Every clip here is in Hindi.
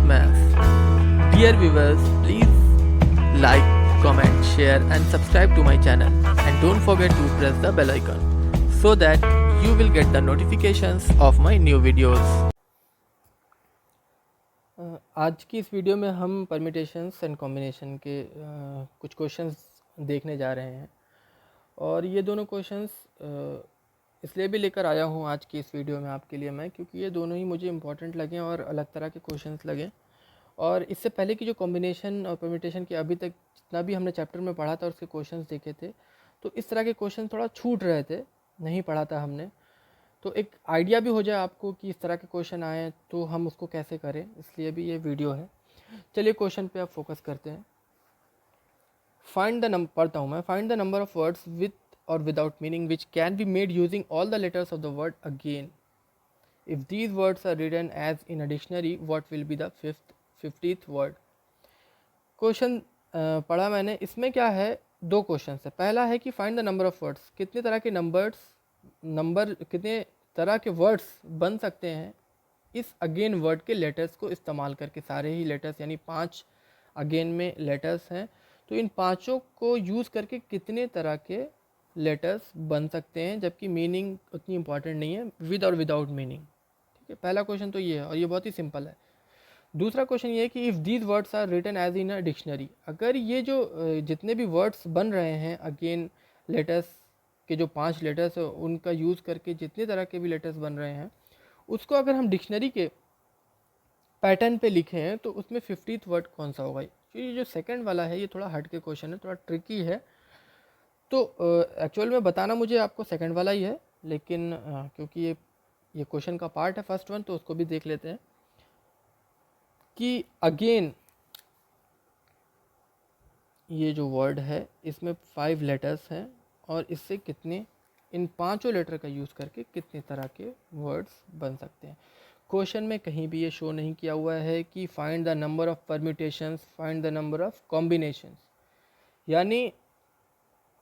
maths. Dear viewers, please like, comment, share and subscribe to my channel and don't forget to press the bell icon so that you will get the notifications of my new videos. आज की इस वीडियो में हम परमिटेशंस एंड कॉम्बिनेशन के कुछ क्वेश्चंस देखने जा रहे हैं और ये दोनों क्वेश्चंस इसलिए भी लेकर आया हूँ आज की इस वीडियो में आपके लिए मैं, क्योंकि ये दोनों ही मुझे इम्पॉर्टेंट लगे और अलग तरह के क्वेश्चंस लगे। और इससे पहले की जो कॉम्बिनेशन और परमिटेशन के अभी तक जितना भी हमने चैप्टर में पढ़ा था और उसके क्वेश्चंस देखे थे, तो इस तरह के क्वेश्चन थोड़ा छूट रहे थे, नहीं पढ़ा था हमने, तो एक आइडिया भी हो जाए आपको कि इस तरह के क्वेश्चन आए तो हम उसको कैसे करें, इसलिए भी ये वीडियो है। चलिए क्वेश्चन पे अब फोकस करते हैं। फाइंड द नंबर, पढ़ता हूँ मैं। Find the number of words with और without meaning which can be made using all the letters of the word again. If these words are written as in a dictionary what will be the 50th word. Question पढ़ा मैंने, इसमें क्या है, दो क्वेश्चन है। पहला है कि find the number of words, कितने तरह के कितने तरह के वर्ड्स बन सकते हैं इस अगेन वर्ड के लेटर्स को इस्तेमाल करके। सारे ही लेटर्स यानी 5 अगेन में लेटर्स हैं, तो इन पांचों को यूज़ करके कितने तरह के लेटर्स बन सकते हैं, जबकि मीनिंग उतनी इंपॉर्टेंट नहीं है, विद और विदाउट मीनिंग। ठीक है, पहला क्वेश्चन तो ये है और ये बहुत ही सिंपल है। दूसरा क्वेश्चन ये है कि if these words are written as in a dictionary, अगर ये जो जितने भी वर्ड्स बन रहे हैं अगेन लेटर्स के जो 5 लेटर्स है उनका यूज़ करके जितने तरह के भी लेटर्स बन रहे हैं, उसको अगर हम डिक्शनरी के पैटर्न पे लिखे हैं तो उसमें 50th वर्ड कौन सा होगा। तो ये जो सेकंड वाला है ये थोड़ा हट के क्वेश्चन है, थोड़ा ट्रिकी है। तो एक्चुअल में बताना मुझे आपको सेकंड वाला ही है, लेकिन क्योंकि ये क्वेश्चन का पार्ट है फर्स्ट वन, तो उसको भी देख लेते हैं कि अगेन ये जो वर्ड है इसमें 5 लेटर्स हैं और इससे कितने, इन पांचों लेटर का यूज़ करके कितने तरह के वर्ड्स बन सकते हैं। क्वेश्चन में कहीं भी ये शो नहीं किया हुआ है कि find the number of permutations, find the number of combinations, यानी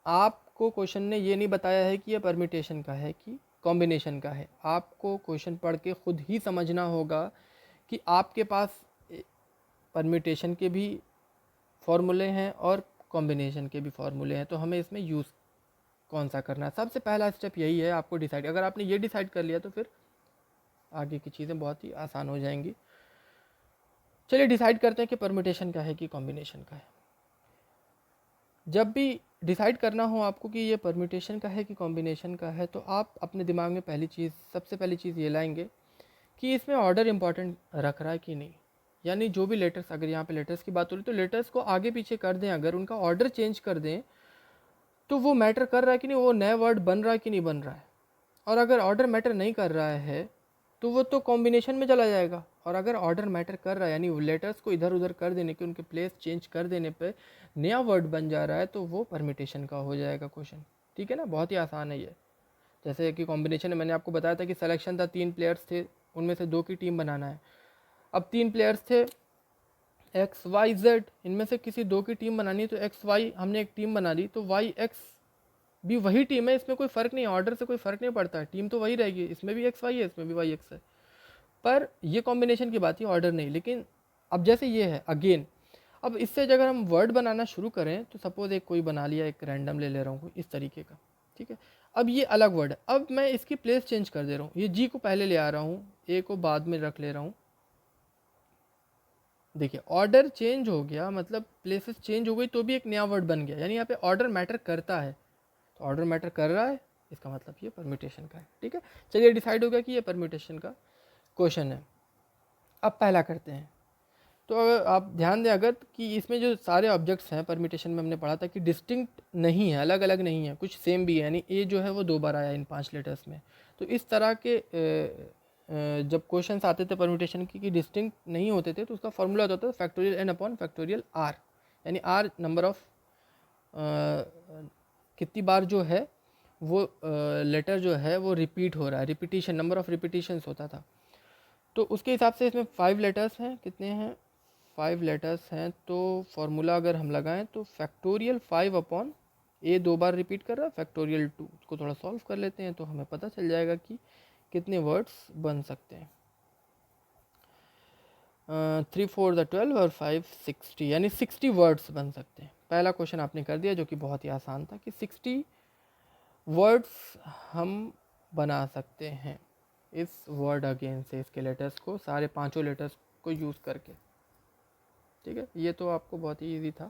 आपको क्वेश्चन ने ये नहीं बताया है कि ये परम्यूटेशन का है कि कॉम्बिनेशन का है। आपको क्वेश्चन पढ़ के खुद ही समझना होगा कि आपके पास परम्यूटेशन के भी फॉर्मूले हैं और कॉम्बिनेशन के भी फॉर्मूले हैं, तो हमें इसमें यूज़ कौन सा करना है। सबसे पहला स्टेप यही है, आपको डिसाइड, अगर आपने ये डिसाइड कर लिया तो फिर आगे की चीज़ें बहुत ही आसान हो जाएंगी। चलिए डिसाइड करते हैं कि परम्यूटेशन का है कि कॉम्बिनेशन का है। जब भी डिसाइड करना हो आपको कि ये परम्यूटेशन का है कि कॉम्बिनेशन का है, तो आप अपने दिमाग में सबसे पहली चीज़ ये लाएंगे कि इसमें ऑर्डर इंपॉर्टेंट रख रहा है कि नहीं। यानी जो भी लेटर्स, अगर यहाँ पे लेटर्स की बात हो रही तो लेटर्स को आगे पीछे कर दें, अगर उनका ऑर्डर चेंज कर दें तो वो मैटर कर रहा है कि नहीं, वो नया वर्ड बन रहा है कि नहीं बन रहा है। और अगर ऑर्डर मैटर नहीं कर रहा है तो वो तो कॉम्बिनेशन में चला जाएगा। और अगर ऑर्डर मैटर कर रहा है, यानी लेटर्स को इधर उधर कर देने के, उनके प्लेस चेंज कर देने पे नया वर्ड बन जा रहा है, तो वो परम्यूटेशन का हो जाएगा क्वेश्चन। ठीक है ना, बहुत ही आसान है ये। जैसे कि कॉम्बिनेशन में मैंने आपको बताया था कि सिलेक्शन था, 3 प्लेयर्स थे, उनमें से 2 की टीम बनाना है। अब 3 प्लेयर्स थे एक्स वाई जेड, इनमें से किसी 2 की टीम बनानी है, तो एक्स वाई हमने एक टीम बना ली, तो वाई एक्स भी वही टीम है, इसमें कोई फ़र्क नहीं है, ऑर्डर से कोई फ़र्क नहीं पड़ता है, टीम तो वही रहेगी, इसमें भी एक्स वाई है, इसमें भी वाई एक्स है। पर ये कॉम्बिनेशन की बात है, ऑर्डर नहीं। लेकिन अब जैसे ये है अगेन, अब इससे अगर हम वर्ड बनाना शुरू करें तो सपोज़ एक कोई बना लिया, एक रैंडम ले रहा हूँ इस तरीके का, ठीक है। अब ये अलग वर्ड है, अब मैं इसकी प्लेस चेंज कर दे रहा हूँ, ये जी को पहले ले आ रहा हूँ, ए को बाद में रख ले रहा हूँ। देखिए ऑर्डर चेंज हो गया, मतलब प्लेसेस चेंज हो गई तो भी एक नया वर्ड बन गया, यानी यहाँ पे ऑर्डर मैटर करता है। तो ऑर्डर मैटर कर रहा है, इसका मतलब ये परम्यूटेशन का है। ठीक है, चलिए डिसाइड हो गया कि ये परम्यूटेशन का क्वेश्चन है। अब पहला करते हैं। तो अगर आप ध्यान दें अगर कि इसमें जो सारे ऑब्जेक्ट्स हैं परम्यूटेशन में हमने पढ़ा था कि डिस्टिंक्ट नहीं है, अलग अलग नहीं है, कुछ सेम भी है, यानी ए जो है वो 2 बार आया इन 5 लेटर्स में। तो इस तरह के जब क्वेश्चंस आते थे परम्यूटेशन की कि डिस्टिंक्ट नहीं होते थे, तो उसका फॉर्मूला होता था factorial N upon factorial R, यानी आर नंबर ऑफ कितनी बार जो है वो लेटर जो है वो रिपीट हो रहा है, रिपीटिशन, नंबर ऑफ रिपीटिशंस होता था। तो उसके हिसाब से इसमें 5 लेटर्स हैं, कितने हैं, 5 लेटर्स हैं। तो फॉर्मूला अगर हम लगाएं तो फैक्टोरियल 5 अपॉन ए 2 बार रिपीट कर रहा है, फैक्टोरियल 2। उसको थोड़ा सॉल्व कर लेते हैं तो हमें पता चल जाएगा कि कितने वर्ड्स बन सकते हैं। 3 4 द 12 और 5 60, यानी 60 वर्ड्स बन सकते हैं। पहला क्वेश्चन आपने कर दिया जो कि बहुत ही आसान था कि 60 वर्ड्स हम बना सकते हैं इस वर्ड अगेन से, इसके लेटर्स को, सारे पांचों लेटर्स को यूज़ करके। ठीक है, ये तो आपको बहुत ही ईजी था।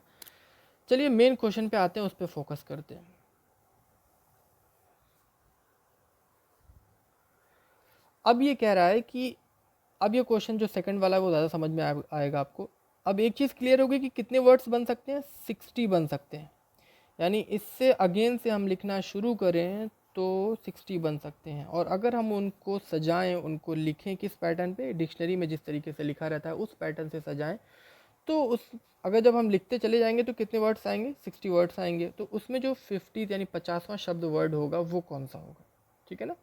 चलिए मेन क्वेश्चन पे आते हैं, उस पर फोकस करते हैं। अब ये कह रहा है कि अब ये क्वेश्चन जो सेकंड वाला है वो ज़्यादा समझ में आएगा आपको। अब एक चीज़ क्लियर होगी कि कितने वर्ड्स बन सकते हैं, 60 बन सकते हैं। यानी इससे अगेन से हम लिखना शुरू करें तो 60 बन सकते हैं। और अगर हम उनको सजाएं, उनको लिखें किस पैटर्न पे, डिक्शनरी में जिस तरीके से लिखा रहता है उस पैटर्न से सजाएं, तो उस अगर जब हम लिखते चले जाएंगे तो कितने वर्ड्स आएंगे, 60 वर्ड्स आएंगे। तो उसमें जो 50 यानी 50वां शब्द वर्ड होगा वो कौन सा होगा, ठीक है ना।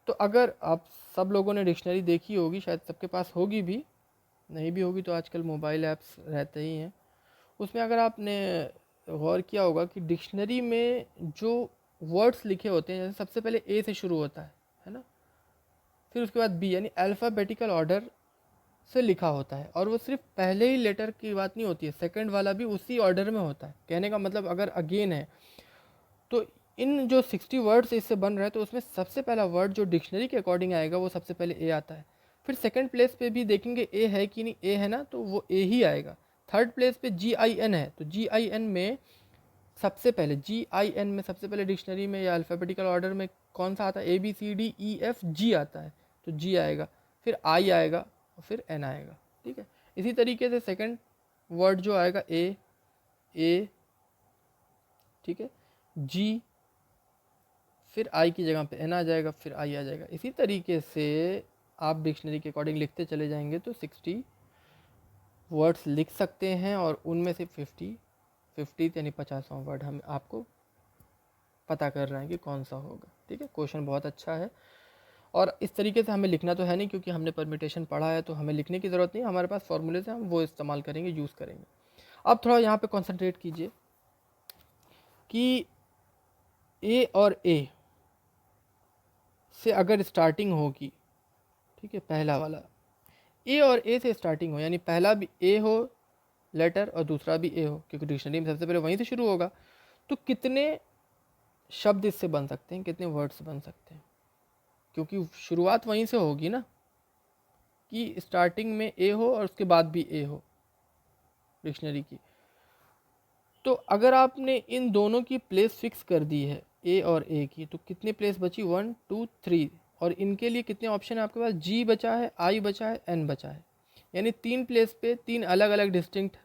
तो अगर आप सब लोगों ने डिक्शनरी देखी होगी, शायद सबके पास होगी भी, नहीं भी होगी तो आजकल मोबाइल ऐप्स रहते ही हैं, उसमें अगर आपने गौर किया होगा कि डिक्शनरी में जो वर्ड्स लिखे होते हैं, जैसे सबसे पहले ए से शुरू होता है ना, फिर उसके बाद बी, यानी अल्फ़ाबेटिकल ऑर्डर से लिखा होता है। और वो सिर्फ पहले ही लेटर की बात नहीं होती है, सेकंड वाला भी उसी ऑर्डर में होता है। कहने का मतलब अगर अगेन है तो इन जो 60 वर्ड्स इससे बन रहा है तो उसमें सबसे पहला वर्ड जो डिक्शनरी के अकॉर्डिंग आएगा वो सबसे पहले ए आता है। फिर सेकंड प्लेस पे भी देखेंगे ए है कि नहीं, ए है ना तो वो ए ही आएगा। थर्ड प्लेस पे जी आई एन है तो जी आई एन में सबसे पहले, जी आई एन में सबसे पहले डिक्शनरी में या अल्फ़ाबेटिकल ऑर्डर में कौन सा आता है, A B C D E F G आता है तो जी आएगा, फिर आई आएगा और फिर एन आएगा। ठीक है, इसी तरीके से सेकंड वर्ड जो आएगा ए, ठीक है, जी, फिर आई की जगह पे एन आ जाएगा, फिर आई आ जाएगा। इसी तरीके से आप डिक्शनरी के अकॉर्डिंग लिखते चले जाएंगे तो 60 वर्ड्स लिख सकते हैं और उनमें से 50 यानी 50वां वर्ड हम आपको पता कर रहे हैं कि कौन सा होगा। ठीक है, क्वेश्चन बहुत अच्छा है और इस तरीके से हमें लिखना तो है नहीं क्योंकि हमने परमिटेशन पढ़ा है, तो हमें लिखने की ज़रूरत नहीं, हमारे पास फॉर्मूलेज हैं, हम वो इस्तेमाल करेंगे, यूज़ करेंगे। अब थोड़ा यहाँ पे कंसंट्रेट कीजिए कि ए और ए से अगर स्टार्टिंग होगी, ठीक है, पहला वाला ए और ए से स्टार्टिंग हो, यानी पहला भी ए हो लेटर और दूसरा भी ए हो, क्योंकि डिक्शनरी में सबसे पहले वहीं से शुरू होगा, तो कितने शब्द इससे बन सकते हैं, कितने वर्ड्स बन सकते हैं, क्योंकि शुरुआत वहीं से होगी ना कि स्टार्टिंग में ए हो और उसके बाद भी ए हो डिक्शनरी की। तो अगर आपने इन दोनों की प्लेस फिक्स कर दी है ए और ए की, तो कितनी प्लेस बची, 1 2 3, और इनके लिए कितने ऑप्शन है आपके पास, जी बचा है, आई बचा है, एन बचा है, यानी 3 प्लेस पे 3 अलग अलग डिस्टिंक्ट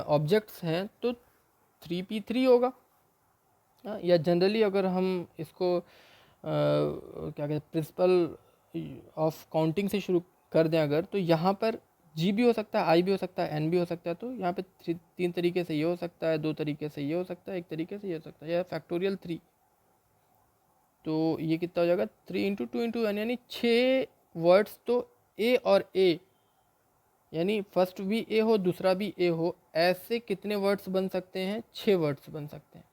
ऑब्जेक्ट्स हैं, तो 3p3 होगा। या जनरली अगर हम इसको क्या कहते हैं, प्रिंसिपल ऑफ काउंटिंग से शुरू कर दें अगर, तो यहाँ पर जी भी हो सकता है, आई भी हो सकता है, एन भी हो सकता है। तो यहाँ पे 3 तरीके से ये हो सकता है, 2 तरीके से ये हो सकता है, 1 तरीके से ये हो सकता है, या फैक्टोरियल 3। तो ये कितना हो जाएगा, 3 इंटू 2 इंटू एन, यानी 6 वर्ड्स। तो ए और ए, यानी फर्स्ट भी ए हो दूसरा भी ए हो, ऐसे कितने वर्ड्स बन सकते हैं, 6 वर्ड्स बन सकते हैं।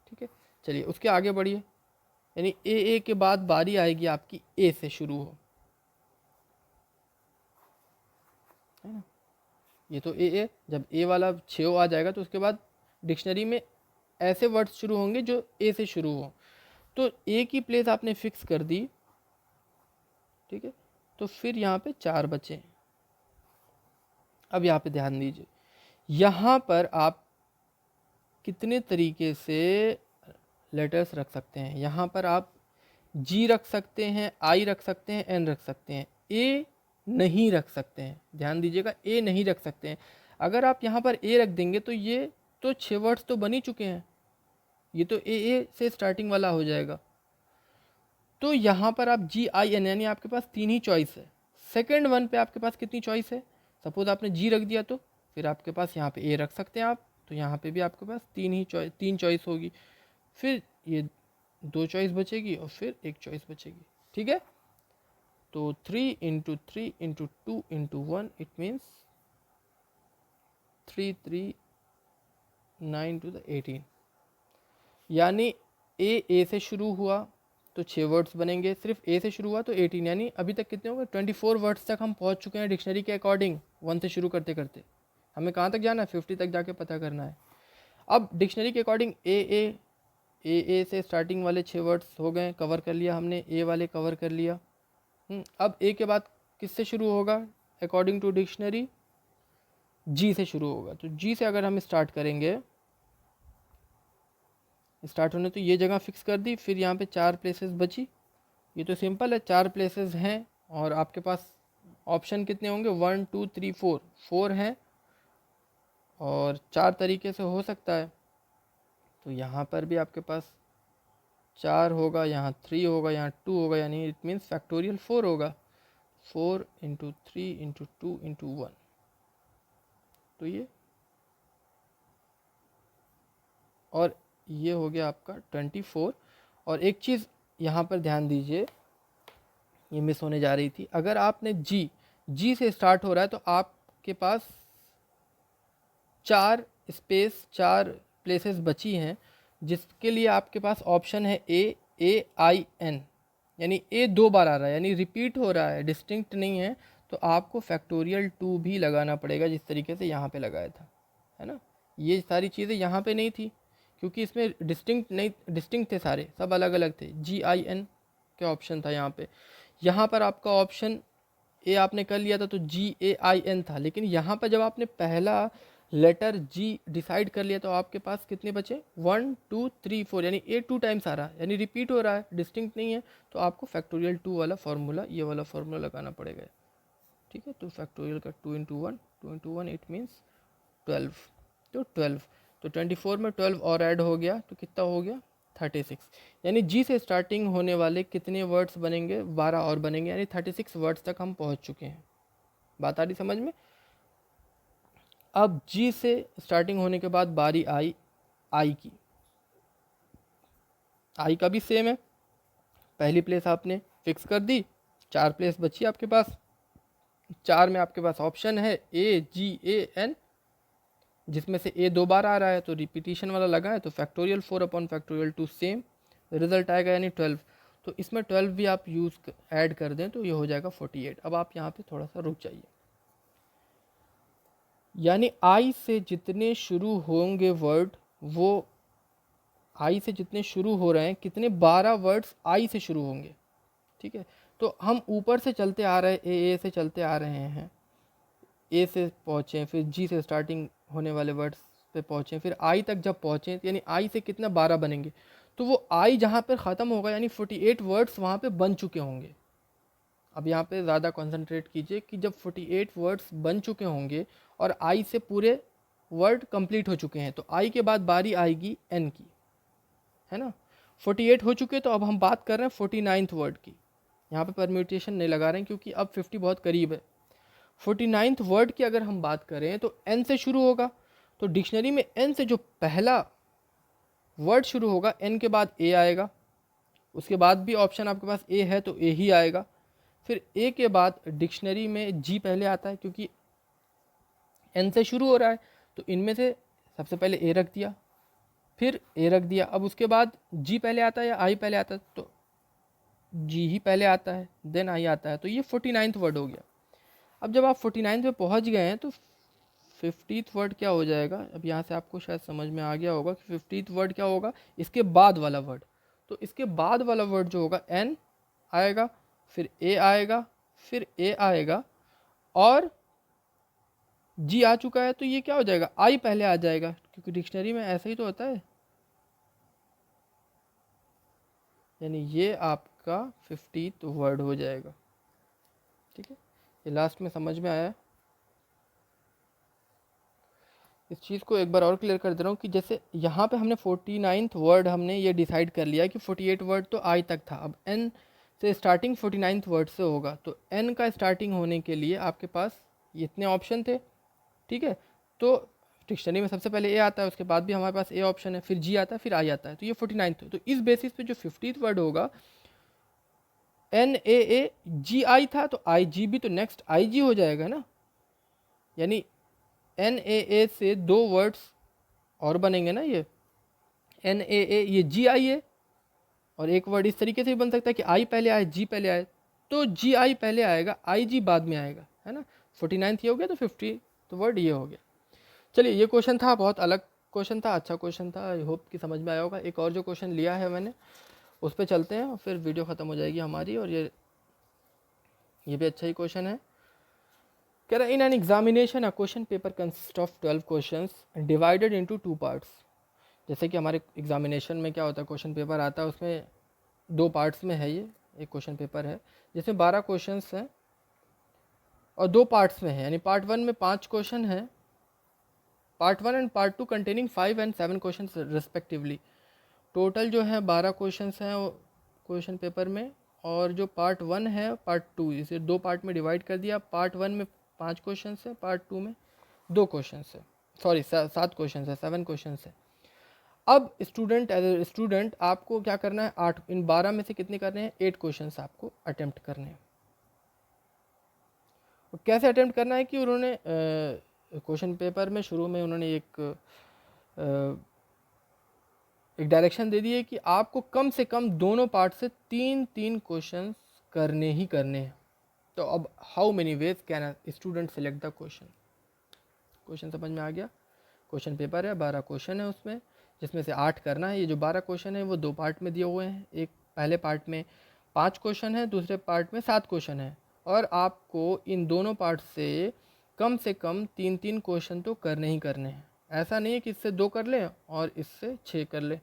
ठीक है, चलिए उसके आगे बढ़िए, यानी ए के बाद बारी आएगी आपकी ए से शुरू हो, है ना। ये तो ए, जब ए वाला 6 आ जाएगा तो उसके बाद डिक्शनरी में ऐसे वर्ड्स शुरू होंगे जो ए से शुरू हो। तो ए की प्लेस आपने फिक्स कर दी, ठीक है, तो फिर यहाँ पे 4 बचे। अब यहाँ पे ध्यान दीजिए, यहाँ पर आप कितने तरीके से लेटर्स रख सकते हैं। यहाँ पर आप जी रख सकते हैं, आई रख सकते हैं, एन रख सकते हैं, ए नहीं रख सकते हैं। ध्यान दीजिएगा, ए नहीं रख सकते हैं। अगर आप यहाँ पर ए रख देंगे तो ये तो 6 वर्ड्स तो बन ही चुके हैं, ये तो ए से स्टार्टिंग वाला हो जाएगा। तो यहाँ पर आप जी आई एन, यानी आपके पास 3 ही चॉइस है। सेकेंड वन पे आपके पास कितनी चॉइस है, सपोज आपने जी रख दिया तो फिर आपके पास यहाँ पे ए रख सकते हैं आप, तो यहाँ पे भी आपके पास 3 चॉइस होगी। फिर ये 2 चॉइस बचेगी और फिर 1 चॉइस बचेगी। ठीक है, तो 3 into 3 into 2 into 1, it means 3 3 9 to the 18, यानी ए से शुरू हुआ, तो 6 वर्ड्स बनेंगे। सिर्फ ए से शुरू हुआ तो 18, यानी अभी तक कितने हो गए 24 वर्ड्स तक हम पहुंच चुके हैं डिक्शनरी के अकॉर्डिंग 1 से शुरू करते करते। हमें कहाँ तक जाना है 50 तक जाके पता करना है। अब डिक्शनरी के अकॉर्डिंग ए से स्टार्टिंग वाले 6 वर्ड्स हो गए, कवर कर लिया हमने, ए वाले कवर कर लिया। अब ए के बाद किससे शुरू होगा अकॉर्डिंग टू डिक्शनरी? जी से शुरू होगा। तो जी से अगर हम स्टार्ट करेंगे, स्टार्ट होने तो ये जगह फिक्स कर दी, फिर यहाँ पे 4 प्लेसेस बची। ये तो सिंपल है, 4 प्लेसेस हैं और आपके पास ऑप्शन कितने होंगे 1 2 3 4, 4 हैं और 4 तरीके से हो सकता है। तो यहाँ पर भी आपके पास 4 होगा, यहाँ 3 होगा, यहाँ 2 होगा, यानी इट मीन्स फैक्टोरियल 4 होगा। 4 इंटू 3 इंटू 2 इंटू 1, तो ये और ये हो गया आपका 24। और एक चीज़ यहाँ पर ध्यान दीजिए, ये मिस होने जा रही थी। अगर आपने जी से स्टार्ट हो रहा है तो आपके पास 4 स्पेस 4 प्लेसेस बची हैं, जिसके लिए आपके पास ऑप्शन है AIN, यानी ए 2 बार आ रहा है, यानी रिपीट हो रहा है, डिस्टिंक्ट नहीं है। तो आपको फैक्टोरियल 2 भी लगाना पड़ेगा, जिस तरीके से यहाँ पे लगाया था, है ना। ये सारी चीज़ें यहाँ पे नहीं थी क्योंकि इसमें डिस्टिंक्ट थे, सारे सब अलग अलग थे। GIN के ऑप्शन था यहाँ पे। यहाँ पर आपका ऑप्शन ए आपने कर लिया था तो GAIN था, लेकिन यहाँ पर जब आपने पहला लेटर जी डिसाइड कर लिया तो आपके पास कितने बचे 1 2 3 4, यानी ए 2 टाइम्स आ रहा है, यानी रिपीट हो रहा है, डिस्टिंक्ट नहीं है। तो आपको फैक्टोरियल 2 वाला फार्मूला, ये वाला फार्मूला लगाना पड़ेगा, ठीक है। तो फैक्टोरियल का 2 इंटू 1 इट मीन्स 12, तो 12, तो 24 में 12 और ऐड हो गया तो कितना हो गया 36, यानी जी से स्टार्टिंग होने वाले कितने वर्ड्स बनेंगे 12 और बनेंगे, यानी 36 वर्ड्स तक हम पहुंच चुके हैं। बात आ रही समझ में? अब जी से स्टार्टिंग होने के बाद बारी आई की। आई का भी सेम है, पहली प्लेस आपने फिक्स कर दी, 4 प्लेस बची आपके पास। 4 में आपके पास ऑप्शन है AGAN, जिसमें से ए 2 बार आ रहा है तो रिपीटिशन वाला लगा है, तो factorial 4 upon factorial 2 same result आएगा, यानी 12। तो इसमें 12 भी आप यूज़ ऐड कर दें तो ये हो जाएगा 48। अब आप यहाँ पे थोड़ा सा रुक जाइए, यानी आई से जितने शुरू होंगे वर्ड, वो आई से जितने शुरू हो रहे हैं, कितने 12 वर्ड्स आई से शुरू होंगे, ठीक है। तो हम ऊपर से चलते आ रहे हैं, ए से चलते आ रहे हैं, ए से पहुँचे, फिर जी से स्टार्टिंग होने वाले वर्ड्स पे पहुँचे, फिर आई तक जब पहुँचे, यानी आई से कितना 12 बनेंगे, तो वो आई जहाँ पर ख़त्म होगा यानी 48 वर्ड्स वहाँ पे बन चुके होंगे। अब यहाँ पे ज़्यादा कंसंट्रेट कीजिए कि जब 48 वर्ड्स बन चुके होंगे और आई से पूरे वर्ड कंप्लीट हो चुके हैं, तो आई के बाद बारी आएगी एन की, है ना। 48 हो चुके, तो अब हम बात कर रहे हैं 49th वर्ड की। यहाँ पे परम्यूटेशन नहीं लगा रहे हैं क्योंकि अब 50 बहुत करीब है। 49th वर्ड की अगर हम बात करें तो एन से शुरू होगा, तो डिक्शनरी में एन से जो पहला वर्ड शुरू होगा, एन के बाद ए आएगा, उसके बाद भी ऑप्शन आपके पास ए है तो ए ही आएगा। फिर ए के बाद डिक्शनरी में जी पहले आता है क्योंकि एन से शुरू हो रहा है, तो इनमें से सबसे पहले ए रख दिया, फिर ए रख दिया। अब उसके बाद जी पहले आता है या आई पहले आता है, तो जी ही पहले आता है, देन आई आता है, तो ये 49th वर्ड हो गया। अब जब आप 49th पे पहुंच गए हैं तो 50th वर्ड क्या हो जाएगा, अब यहाँ से आपको शायद समझ में आ गया होगा कि 50th वर्ड क्या होगा, इसके बाद वाला वर्ड। तो इसके बाद वाला वर्ड जो होगा एन आएगा, फिर ए आएगा, फिर ए आएगा, और जी आ चुका है तो ये क्या हो जाएगा, आई पहले आ जाएगा, क्योंकि डिक्शनरी में ऐसा ही तो होता है। यानी ये आपका 50th वर्ड हो जाएगा, ठीक है। ये लास्ट में समझ में आया? इस चीज़ को एक बार और क्लियर कर दे रहा हूँ कि जैसे यहाँ पे हमने 49th वर्ड हमने ये डिसाइड कर लिया कि 48 वर्ड तो आई तक था, अब एन से स्टार्टिंग 49th वर्ड से होगा, तो एन का स्टार्टिंग होने के लिए आपके पास इतने ऑप्शन थे, ठीक है। तो डिक्शनरी में सबसे पहले ए आता है, उसके बाद भी हमारे पास ए ऑप्शन है, फिर जी आता है, फिर आई आता है, तो ये 49th। तो इस बेसिस पे जो 50th वर्ड होगा NAAGI था, तो IG भी तो नेक्स्ट IG हो जाएगा ना, यानी NAA से 2 वर्ड्स और बनेंगे ना, ये NAA ये GI है, और एक वर्ड इस तरीके से भी बन सकता है कि आई पहले आए, जी पहले आए, तो जी आई पहले आएगा, आई जी बाद में आएगा, है ना। 49th ये हो गया, तो 50 तो वर्ड ये हो गया। चलिए ये क्वेश्चन था, बहुत अलग क्वेश्चन था, अच्छा क्वेश्चन था, आई होप कि समझ में आया होगा। एक और जो क्वेश्चन लिया है मैंने उस पर चलते हैं और फिर वीडियो ख़त्म हो जाएगी हमारी। और ये भी अच्छा ही क्वेश्चन है। कह रहा है in an examination a question paper consist of 12 questions divided into 2 parts. जैसे कि हमारे एग्जामिनेशन में क्या होता है, क्वेश्चन पेपर आता है, उसमें 2 पार्ट्स में है, ये एक क्वेश्चन पेपर है जिसमें 12 क्वेश्चंस हैं और 2 पार्ट्स में है, यानी पार्ट 1 में 5 क्वेश्चन हैं, part 1 and part 2 containing 5 and 7 question respectively. Total जो है 12 क्वेश्चंस हैं क्वेश्चन पेपर में, और जो पार्ट 1 है पार्ट 2, इसे 2 पार्ट में डिवाइड कर दिया। पार्ट 1 में 5 क्वेश्चन है, पार्ट 2 में 2 क्वेश्चन है, सॉरी 7 क्वेश्चन है, 7 क्वेश्चन है। अब स्टूडेंट एज ए स्टूडेंट आपको क्या करना है, 8 इन 12 में से कितने करने हैं, 8 क्वेश्चन आपको अटेम्प्ट करने हैं। कैसे अटेम्प्ट करना है कि उन्होंने क्वेश्चन पेपर में शुरू में उन्होंने एक डायरेक्शन दे दी है कि आपको कम से कम दोनों पार्ट से 3 क्वेश्चन करने ही करने हैं। तो अब how many ways can student select the question. Question समझ में आ गया। क्वेश्चन पेपर है, 12 क्वेश्चन है उसमें, जिसमें से 8 करना है। ये जो 12 क्वेश्चन है वो 2 पार्ट में दिए हुए हैं, एक पहले पार्ट में 5 क्वेश्चन है, दूसरे पार्ट में 7 क्वेश्चन है, और आपको इन दोनों पार्ट से कम 3 क्वेश्चन तो करने ही करने हैं। ऐसा नहीं है कि इससे 2 कर लें और इससे 6 कर लें,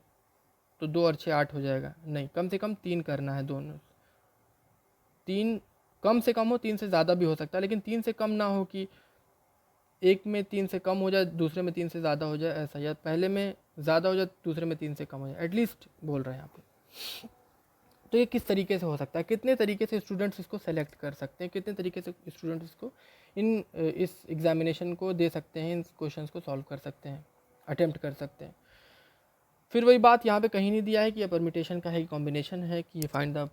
तो 2 और 6 8 हो जाएगा, नहीं, कम से कम 3 करना है दोनों। 3 कम से कम हो, 3 से ज़्यादा भी हो सकता है, लेकिन 3 से कम ना हो कि एक में 3 से कम हो जाए, दूसरे में 3 से ज़्यादा हो जाए, ऐसा, या पहले में ज़्यादा हो जाए दूसरे में 3 से कम हो जाए, एटलीस्ट बोल रहे हैं यहाँ पे। तो ये किस तरीके से हो सकता है, कितने तरीके से स्टूडेंट्स इसको सेलेक्ट कर सकते हैं, कितने तरीके से स्टूडेंट्स इसको इस एग्जामिनेशन को दे सकते हैं, इन क्वेश्चंस को सॉल्व कर सकते हैं, अटेम्प्ट कर सकते हैं। फिर वही बात यहाँ पे कहीं नहीं दिया है कि ये परमिटेशन का है कि कॉम्बिनेशन है, कि ये find the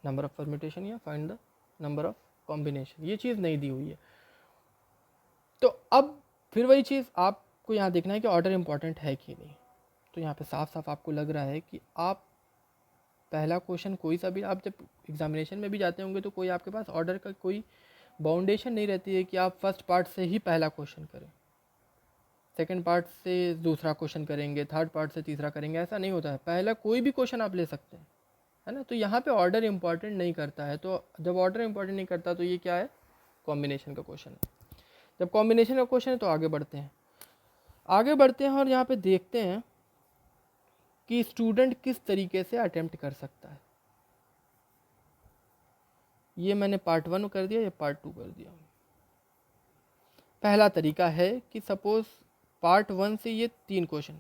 number of permutation या find the number of combination, ये चीज़ नहीं दी हुई है। तो अब फिर वही चीज़ आपको यहाँ देखना है कि ऑर्डर इंपॉर्टेंट है कि नहीं। तो यहाँ पे साफ साफ आपको लग रहा है कि आप पहला क्वेश्चन कोई सा भी, आप जब एग्जामिनेशन में भी जाते होंगे तो कोई आपके पास ऑर्डर का कोई बाउंडेशन नहीं रहती है कि आप फर्स्ट पार्ट से ही पहला क्वेश्चन करें, सेकंड पार्ट से दूसरा क्वेश्चन करेंगे, थर्ड पार्ट से तीसरा करेंगे, ऐसा नहीं होता है। पहला कोई भी क्वेश्चन आप ले सकते हैं, है ना। तो यहाँ पे ऑर्डर इंपॉर्टेंट नहीं करता है। तो जब ऑर्डर इंपॉर्टेंट नहीं करता तो ये क्या है, कॉम्बिनेशन का क्वेश्चन है। जब कॉम्बिनेशन का क्वेश्चन है तो आगे बढ़ते हैं, और यहाँ पे देखते हैं कि स्टूडेंट किस तरीके से अटेम्प्ट कर सकता है। ये मैंने पार्ट 1 कर दिया, ये पार्ट 2 कर दिया। पहला तरीका है कि सपोज पार्ट 1 से ये 3 क्वेश्चन,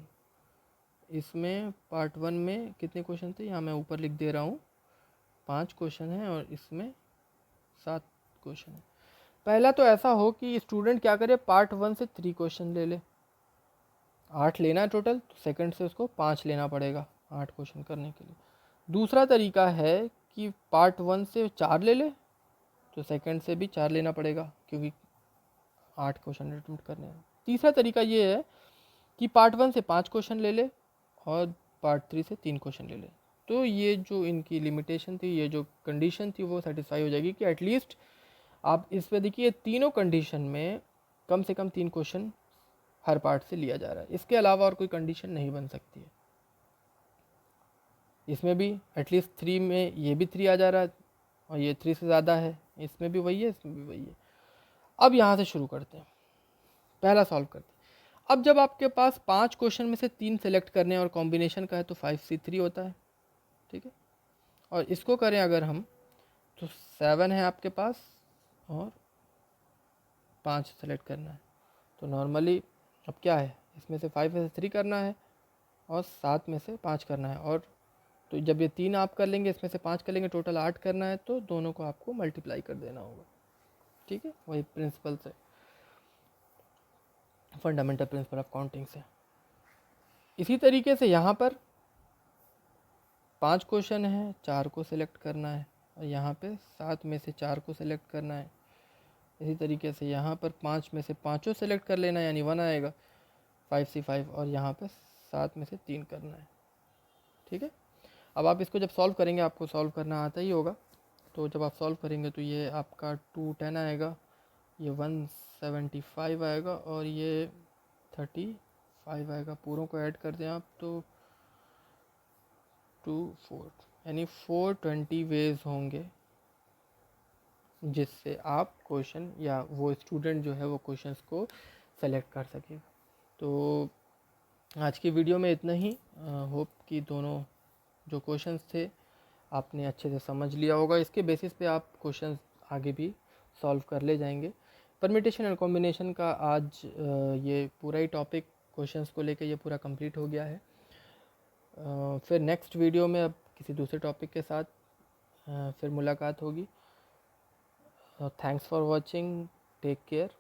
इसमें पार्ट 1 में कितने क्वेश्चन थे, यहाँ मैं ऊपर लिख दे रहा हूँ, 5 क्वेश्चन है और इसमें 7 क्वेश्चन है। पहला तो ऐसा हो कि स्टूडेंट क्या करे, पार्ट 1 से 3 क्वेश्चन ले ले, 8 लेना है टोटल, तो सेकंड से उसको 5 लेना पड़ेगा 8 क्वेश्चन करने के लिए। दूसरा तरीका है कि पार्ट 1 से 4 ले ले, तो सेकंड से भी 4 लेना पड़ेगा क्योंकि 8 क्वेश्चन अटेम्प्ट करने हैं। तीसरा तरीका ये है कि पार्ट 1 से 5 क्वेश्चन ले ले और पार्ट 3 से 3 क्वेश्चन ले ले। तो ये जो इनकी लिमिटेशन थी, ये जो कंडीशन थी, वो सेटिस्फाई हो जाएगी कि एटलीस्ट आप इस पे देखिए तीनों कंडीशन में कम से कम 3 क्वेश्चन हर पार्ट से लिया जा रहा है। इसके अलावा और कोई कंडीशन नहीं बन सकती है। इसमें भी एटलीस्ट 3 में ये भी 3 आ जा रहा है और ये 3 से ज़्यादा है, इसमें भी वही है, इसमें भी वही है। अब यहाँ से शुरू करते हैं, पहला सॉल्व करते हैं। अब जब आपके पास 5 क्वेश्चन में से 3 सेलेक्ट करने और कॉम्बिनेशन का है तो 5C3 होता है, ठीक है। और इसको करें अगर हम तो 7 है आपके पास और 5 सेलेक्ट करना है, तो नॉर्मली अब क्या है, इसमें से 5 में से 3 करना है और 7 में से 5 करना है। और तो जब ये 3 आप कर लेंगे, इसमें से 5 कर लेंगे, टोटल 8 करना है, तो दोनों को आपको मल्टीप्लाई कर देना होगा, ठीक है। वही प्रिंसिपल से, फंडामेंटल प्रिंसिपल ऑफ काउंटिंग से। इसी तरीके से यहाँ पर 5 क्वेश्चन है, 4 को सिलेक्ट करना है, और यहाँ पे 7 में से 4 को सिलेक्ट करना है। इसी तरीके से यहाँ पर 5 में से 5 सेलेक्ट कर लेना है, यानी 1 आएगा, 5C5, और यहाँ पे 7 में से 3 करना है, ठीक है। अब आप इसको जब सॉल्व करेंगे, आपको सॉल्व करना आता ही होगा, तो जब आप सॉल्व करेंगे तो ये आपका 210 आएगा, ये 175 आएगा और ये 35 आएगा। पूरों को ऐड कर दें आप तो 2 4 यानी 420 वेज होंगे जिससे आप क्वेश्चन या वो स्टूडेंट जो है वो क्वेश्चंस को सेलेक्ट कर सके। तो आज की वीडियो में इतना ही। होप कि दोनों जो क्वेश्चंस थे आपने अच्छे से समझ लिया होगा। इसके बेसिस पे आप क्वेश्चंस आगे भी सॉल्व कर ले जाएंगे। परमिटेशन एंड कॉम्बिनेशन का आज ये पूरा ही टॉपिक क्वेश्चंस को लेके ये पूरा कंप्लीट हो गया है। फिर नेक्स्ट वीडियो में अब किसी दूसरे टॉपिक के साथ फिर मुलाकात होगी। Thanks for watching, take care.